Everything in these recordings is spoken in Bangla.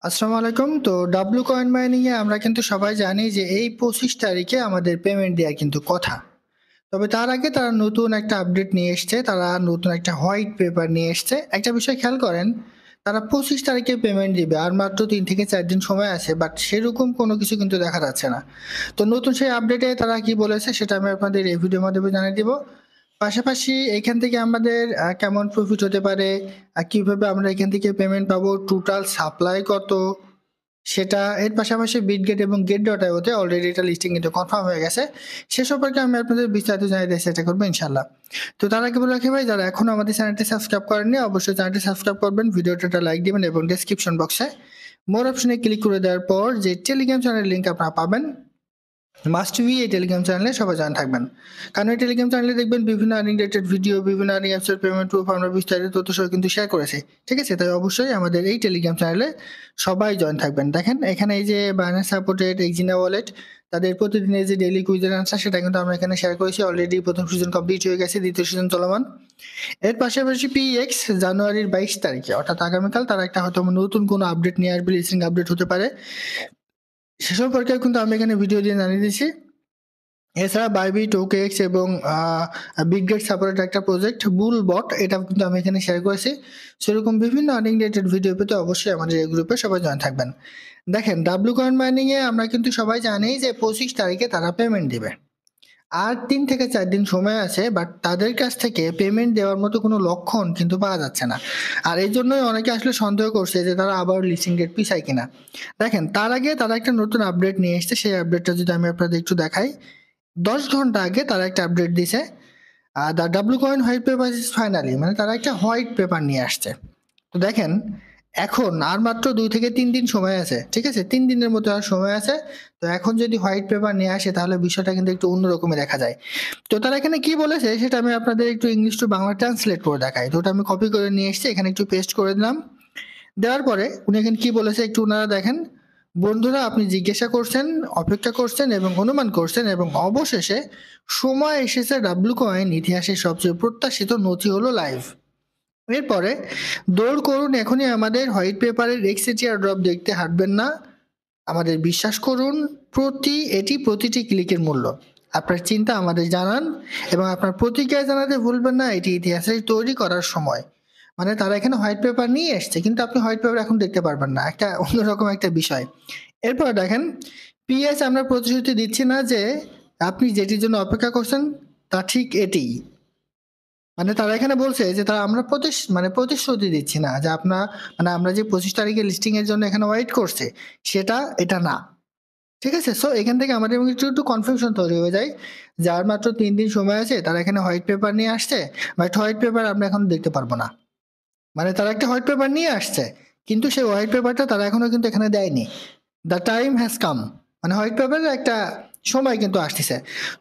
আসসালামু আলাইকুম। তো ডাব্লু কয়েন মাইনিং এ আমরা কিন্তু সবাই জানি যে এই ২৫ তারিখে আমাদের পেমেন্ট দেওয়ার কিন্তু কথা। তবে তার আগে তারা নতুন একটা আপডেট নিয়ে এসছে। তারা নতুন একটা হোয়াইট পেপার নিয়ে এসছে। একটা বিষয় খেয়াল করেন, তারা ২৫ তারিখে পেমেন্ট দিবে। আর মাত্র ৩ থেকে ৪ দিন সময় আছে। বাট সেরকম কোনো কিছু কিন্তু দেখা যাচ্ছে না। তো নতুন সেই আপডেটে তারা কি বলেছে সেটা আমি আপনাদের এই ভিডিওর মাধ্যমে জানিয়ে দিব। পাশাপাশি এখান থেকে আমাদের কেমন প্রফিট হতে পারে, কিভাবে আমরা এখান থেকে পেমেন্ট পাবো, টোটাল সাপ্লাই কত, সেটা এর পাশাপাশি বিটগেট এবং গেট.io তে অলরেডি এটা লিস্টিং কিন্তু কনফার্ম হয়ে গেছে। সে সম্পর্কে আমি আপনাদের বিস্তারিত জানিয়ে দেওয়ার চেষ্টা করবো ইনশাল্লাহ। তো তার আগে বলে রাখি ভাই, যারা এখনো আমাদের চ্যানেলটি সাবস্ক্রাইব করেননি অবশ্যই চ্যানেলটি সাবস্ক্রাইব করবেন, ভিডিওটা একটা লাইক দিবেন এবং ডেসক্রিপশন বক্সে মোর অপশনে ক্লিক করে দেওয়ার পর যে টেলিগ্রাম চ্যানেলের লিঙ্ক আপনারা পাবেন, মাস্ট বি এই টেলিগ্রাম চ্যানেলে সবাই জয়েন থাকবেন। কারণ এই টেলিগ্রাম চ্যানেলে দেখবেন বিভিন্ন আর্নিং রিলেটেড ভিডিও, বিভিন্ন আর্নিং অ্যাপসের পেমেন্ট প্রুফ আমরা বিস্তারিত তথ্য সহ কিন্তু শেয়ার করেছি। ঠিক আছে, তাই অবশ্যই আমাদের এই টেলিগ্রাম চ্যানেলে সবাই জয়েন থাকবেন। দেখেন এখানে এই যে বাইন্যান্স সাপোর্টেড এক্সিনা ওয়ালেট, তাদের প্রতিদিনের যে ডেইলি কুইজের আনসার সেটা কিন্তু আমরা এখানে শেয়ার করেছি। অলরেডি প্রথম সিজন কমপ্লিট হয়ে গেছে, দ্বিতীয় সিজন চলমান। এর পাশাপাশি পিএক্স জানুয়ারির ২২ তারিখে অর্থাৎ আগামীকাল তারা একটা হয়তো নতুন কোনো আপডেট নিয়ে আসবে, লিস্টিং আপডেট হতে পারে। সে সম্পর্কে কিন্তু আমি এখানে ভিডিও দিয়ে জানিয়ে দিচ্ছি। এছাড়া বাইবিট, ওকেএক্স এবং বিটগেট সাপোর্টেড একটা প্রজেক্ট বুল বট, এটা কিন্তু আমি এখানে শেয়ার করেছি। সেরকম বিভিন্ন আর্নিং রিলেটেড ভিডিও পেতে অবশ্যই আমাদের এই গ্রুপে সবাই জয়েন থাকবেন। দেখেন ডাব্লু কয়েন মাইনিং এ আমরা কিন্তু সবাই জানি যে ২৫ তারিখে তারা পেমেন্ট দিবে। আর ৩ থেকে ৪ দিন সময় আছে, বাট তাদের কাছ থেকে পেমেন্ট দেওয়ার মতো কোনো লক্ষণ কিন্তু পাওয়া যাচ্ছে না। আর এই জন্যই অনেকে আসলে সন্দেহ করছে যে তারা আবার লিস্টিং ডেট পিছায় কিনা। দেখেন তার আগে তারা একটা নতুন আপডেট নিয়ে এসছে, সেই আপডেটটা যদি আমি আপনাদের একটু দেখাই। ১০ ঘন্টা আগে তারা একটা আপডেট দিছে, the W coin white paper is finally, মানে তারা একটা হোয়াইট পেপার নিয়ে আসছে। তো দেখেন এখন আর মাত্র ২ থেকে ৩ দিন সময় আছে। ঠিক আছে, ৩ দিনের মতো আর সময় আছে। তো এখন যদি হোয়াইট পেপার নিয়ে আসে তাহলে বিষয়টা কিন্তু একটু অন্যরকমই দেখা যায়। তো তারা এখানে কি বলেছে সেটা আমি আপনাদের একটু ইংলিশ টু বাংলা ট্রান্সলেট করে দেখাই। তো ওটা আমি কপি করে নিয়ে এসেছি, এখানে একটু পেস্ট করে দিলাম। দেওয়ার পরে উনি এখানে কি বলেছে একটু ওনারা দেখেন। বন্ধুরা, আপনি জিজ্ঞাসা করছেন, অপেক্ষা করছেন এবং অনুমান করছেন এবং অবশেষে সময় এসেছে ডাব্লু কয়েন ইতিহাসের সবচেয়ে প্রত্যাশিত নথি হলো লাইভ। এরপরে দৌড় করুন এখনই আমাদের হোয়াইট পেপারের এক্সিটিয়ার ড্রপ দেখতে হাঁটবেন না। আমাদের বিশ্বাস করুন, এটি প্রতিটি ক্লিকের মূল্য। আপনার চিন্তা আমাদের জানান এবং আপনার প্রতিক্রিয়া জানাতে ভুলবেন না। এটি ইতিহাসে তৈরি করার সময়। মানে তারা এখানে হোয়াইট পেপার নিয়ে এসছে, কিন্তু আপনি হোয়াইট পেপার এখন দেখতে পারবেন না, একটা অন্যরকম একটা বিষয়। এরপর দেখেন, পিএস আমরা প্রতিশ্রুতি দিচ্ছি না যে আপনি যেটির জন্য অপেক্ষা করছেন তা ঠিক এটিই। মানে তারা এখানে বলছে যে তারা আমরা প্রতিশ্রুতি দিচ্ছি না যে আমরা যে ২৫ তারিখে লিস্টিং এর জন্য এখানে ওয়েট করছে সেটা এটা না। ঠিক আছে, সো এখান থেকে আমাদের একটু একটু কনফিউশন তৈরি হয়ে যায়। যার মাত্র ৩ দিন সময় আছে তারা এখানে হোয়াইট পেপার নিয়ে আসছে, বাট হোয়াইট পেপার আমরা এখন দেখতে পারবো না। মানে তারা একটা হোয়াইট পেপার নিয়ে আসছে, কিন্তু সেই হোয়াইট পেপারটা তারা এখনো কিন্তু এখানে দেয়নি। দ্য টাইম হ্যাজ কাম, মানে হোয়াইট পেপারের একটা সময় কিন্তু আসতেছে।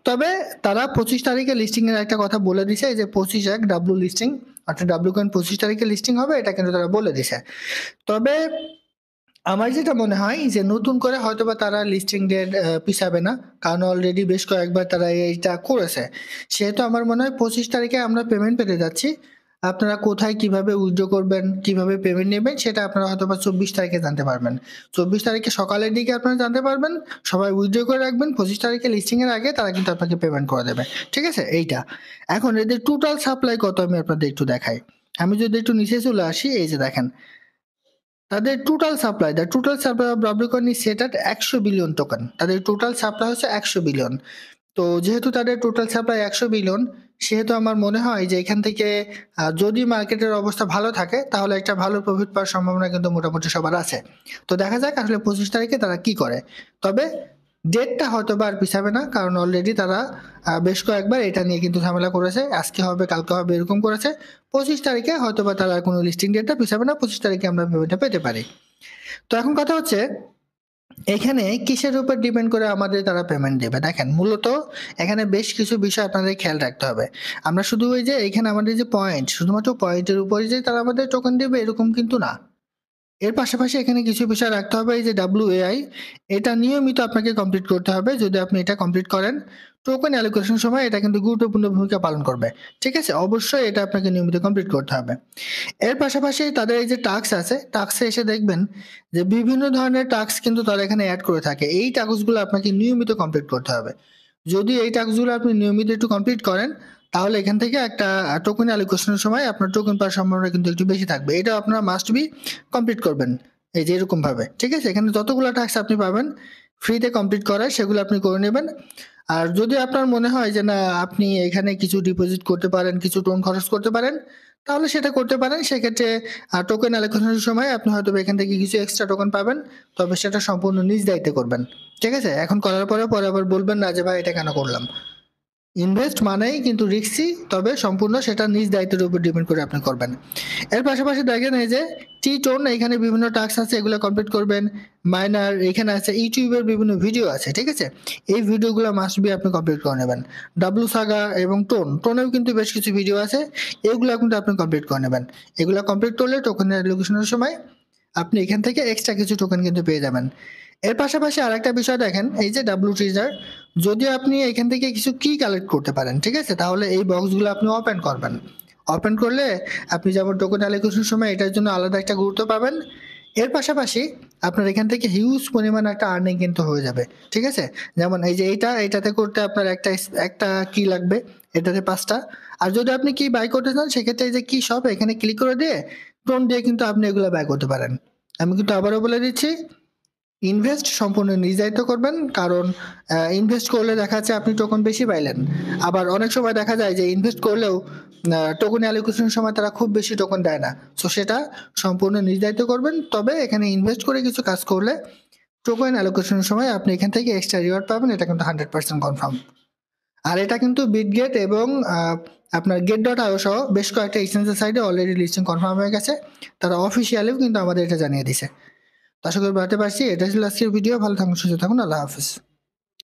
তবে তারা ২৫ তারিখে লিস্টিং এর একটা কথা বলে দিছে যে ২৫/১ ডাব্লু লিস্টিং, অর্থাৎ ডাব্লু কয়েন ২৫ তারিখে লিস্টিং হবে, এটা কিন্তু তারা বলে দিছে। তবে আমার যেটা মনে হয় যে নতুন করে হয়তোবা তারা লিস্টিং ডেট পিছাবে না, কারণ অলরেডি বেশ কয়েকবার তারা এইটা করেছে। সেহেতু আমার মনে হয় ২৫ তারিখে আমরা পেমেন্ট পেতে যাচ্ছি। আপনারা কোথায় কিভাবে উইথড্র করবেন, কিভাবে পেমেন্ট নেবেন সেটা আপনারা হয়তোবা ২৪ তারিখে জানতে পারবেন। ২৪ তারিখে সকালের দিকে আপনারা জানতে পারবেন। সবাই উইথড্র করে রাখবেন, ২৫ তারিখে লিস্টিং এর আগে তারা কিন্তু আপনাকে পেমেন্ট করে দেবে। ঠিক আছে, এইটা। এখন এদের টোটাল সাপ্লাই কত আমি আপনাদের একটু দেখাই। আমি যদি একটু নিচে চলে আসি, এই যে দেখেন তাদের total supply of W coin is set at ১০০ billion token. তাদের টোটাল সাপ্লাই হচ্ছে ১০০ বিলিয়ন। তো যেহেতু তাদের টোটাল সাপ্লাই ১০০ বিলিয়ন, সেহেতু আমার মনে হয় যে এখান থেকে যদি মার্কেটের অবস্থা ভালো থাকে তাহলে একটা ভালো প্রফিট পাওয়ার সম্ভাবনা কিন্তু মোটামুটি সবার আছে। তো দেখা যাক আসলে ২৫ তারিখে তারা কি করে। তবে ডেটটা হয়তো বা আর পিছাবে না, কারণ অলরেডি তারা বেশ কয়েকবার এটা নিয়ে কিন্তু ঝামেলা করেছে। আজকে হবে, কালকে হবে, এরকম করেছে। ২৫ তারিখে হয়তো বা তারা কোনো লিস্টিং ডেটটা পিছাবে না, ২৫ তারিখে আমরা পেমেন্টটা পেতে পারি। তো এখন কথা হচ্ছে এখানে কিসের উপর ডিপেন্ড করে আমাদের তারা পেমেন্ট দেবে। দেখেন মূলত এখানে বেশ কিছু বিষয় আপনাদের খেয়াল রাখতে হবে। আমরা শুধু ওই যে এখানে আমাদের যে পয়েন্ট, শুধুমাত্র পয়েন্টের উপরে যে তারা আমাদের টোকেন দেবে এরকম কিন্তু না। এর পাশাপাশি এখানে কিছু বিষয় রাখতে হবে। এই যে WAI, এটা নিয়মিত আপনাকে কমপ্লিট করতে হবে। যদি আপনি এটা কমপ্লিট করেন টোকেন অ্যালোকেশন সময় এটা কিন্তু গুরুত্বপূর্ণ ভূমিকা পালন করবে। ঠিক আছে? অবশ্যই এটা আপনাকে নিয়মিত কমপ্লিট করতে হবে। এর পাশাপাশি তাদের এই যে টাস্ক আছে, টাস্কে এসে দেখবেন যে বিভিন্ন ধরনের টাস্ক কিন্তু তারা এখানে এড করে থাকে। এই টাস্কগুলো আপনাকে নিয়মিত কমপ্লিট করতে হবে। যদি এই টাস্কগুলো আপনি নিয়মিত একটু কমপ্লিট করেন, তাহলে এখান থেকে একটা টোকেন অ্যালোকেশনের সময় আপনার টোকেন পাওয়ার সম্ভাবনা কিন্তু একটু বেশি থাকবে। এটা আপনারা মাস্ট বি কমপ্লিট করবেন। এই যে এরকমভাবে। ঠিক আছে? এখানে যতগুলো টাস্ক আপনি পাবেন ফ্রিতে কমপ্লিট করা, সেগুলো আপনি করে নেবেন। আর যদি আপনার মনে হয় যে না, আপনি এখানে কিছু ডিপোজিট করতে পারেন, কিছু টোন খরচ করতে পারেন, তাহলে সেটা করতে পারেন। সেক্ষেত্রে টোকেন অ্যালোকেশনের সময় আপনি হয়তোবা এখান থেকে কিছু এক্সট্রা টোকেন পাবেন। তবে সেটা সম্পূর্ণ নিজ দায়িত্বে করবেন। ঠিক আছে? এখন করার পরে আবার বলবেন না যে ভাই এটা কেন করলাম? ইনভেস্ট মানেই কিন্তু রিস্কি, তবে সম্পূর্ণ সেটা নিজ দায়িত্বের উপর ডিপেন্ড করে আপনি করবেন। এর পাশাপাশি দেখেন এই যে টি-টোন, এখানে বিভিন্ন টাস্ক আছে, এগুলো কমপ্লিট করবেন। মাইনার এখানে আছে, ইউটিউবের বিভিন্ন ভিডিও আছে। ঠিক আছে? এই ভিডিওগুলো মাস্ট বি আপনি কমপ্লিট করে নেবেন। ডাব্লু সাগা এবং টোনেও কিন্তু বেশ কিছু ভিডিও আছে, এগুলো কিন্তু আপনি কমপ্লিট করে নেবেন। এগুলো কমপ্লিট করলে টোকেনের অ্যালোকেশনের সময় আপনি এখান থেকে এক্সট্রা কিছু টোকেন কিন্তু পেয়ে যাবেন। এর পাশাপাশি আরেকটা বিষয় দেখেন, এই যে ডাব্লু ট্রিজার, যদি আপনি এখান থেকে কিছু কি কালেক্ট করতে পারেন, ঠিক আছে, তাহলে এই বক্সগুলো আপনি ওপেন করবেন। ওপেন করলে আপনি যেমন টোকেন অ্যালোকেশনের সময় এটার জন্য আলাদা একটা গুরুত্ব পাবেন। এর পাশাপাশি আপনার এখান থেকে হিউজ পরিমাণ একটা আর্নিং কিন্তু হয়ে যাবে। ঠিক আছে? যেমন এই যে এটাতে করতে আপনার একটা কি লাগবে, এটাতে 5টা। আর যদি আপনি কি বাই করতে চান, সেক্ষেত্রে এই যে কি শপ, এখানে ক্লিক করে দিয়ে টোন দিয়ে কিন্তু আপনি এগুলো বাই করতে পারেন। আমি কিন্তু আবারও বলে দিচ্ছি, ইনভেস্ট সম্পূর্ণ নিজ দায়িত্ব করবেন। কারণ ইনভেস্ট করলে দেখা যাচ্ছে আপনি টোকন বেশি পাইলেন। আবার অনেক সময় দেখা যায় যে ইনভেস্ট করলেও টোকন অ্যালোকেশনের সময় তারা খুব বেশি টোকন দেয় না। সো সেটা সম্পূর্ণ নিজ দায়িত্ব করবেন। তবে এখানে ইনভেস্ট করে কিছু কাজ করলে টোকন অ্যালোকেশনের সময় আপনি এখান থেকে এক্সট্রা রিওয়ার্ড পাবেন, এটা কিন্তু 100% কনফার্ম। আর এটা কিন্তু বিটগেট এবং আপনার গেট.io সহ বেশ কয়েকটা এক্সচেঞ্জের সাইডে অলরেডি লিস্টিং কনফার্ম হয়ে গেছে। তারা অফিসিয়ালিও কিন্তু আমাদের এটা জানিয়ে দিছে। তো আশা করি বাড়তে পারছি। এটা ছিল আজকের ভিডিও। ভালো থাকুন, সুস্থ থাকুন। আল্লাহ হাফিজ।